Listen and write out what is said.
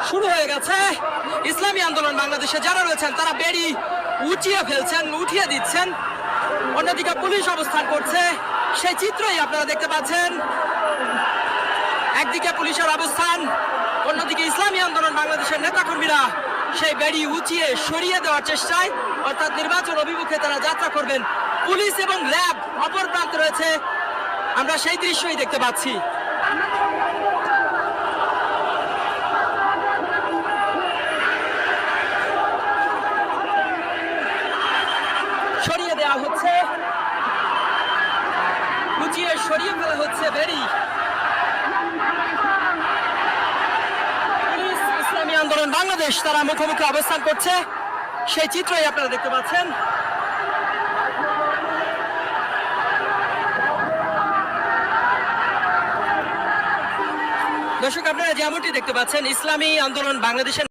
শুরু হয়ে গেছে। ইসলামী আন্দোলন বাংলাদেশে যারা রয়েছেন তারা বেড়ি উঠিয়ে ফেলছেন, উঠিয়ে দিচ্ছেন। অন্যদিকে পুলিশ অবস্থান করছে, সেই চিত্রই আপনারা দেখতে পাচ্ছেন। একদিকে পুলিশের অবস্থান, অন্যদিকে ইসলামী আন্দোলন বাংলাদেশের নেতাকর্মীরা সেই বেড়ি উঁচিয়ে সরিয়ে দেওয়ার চেষ্টায়, অর্থাৎ নির্বাচন অভিমুখে তারা যাত্রা করবেন। পুলিশ এবং র্যাব অপর প্রান্তে রয়েছে, আমরা সেই দৃশ্যই দেখতে পাচ্ছি। সরিয়ে দেওয়া হচ্ছে, উঁচিয়ে সরিয়ে ফেলা হচ্ছে বেড়ি। পুলিশ ইসলামী আন্দোলন বাংলাদেশ তারা মুখোমুখি অবস্থান করছে, সেই চিত্রই আপনারা দেখতে পাচ্ছেন। দর্শক, আপনারা যেমনটি দেখতে পাচ্ছেন, ইসলামী আন্দোলন বাংলাদেশের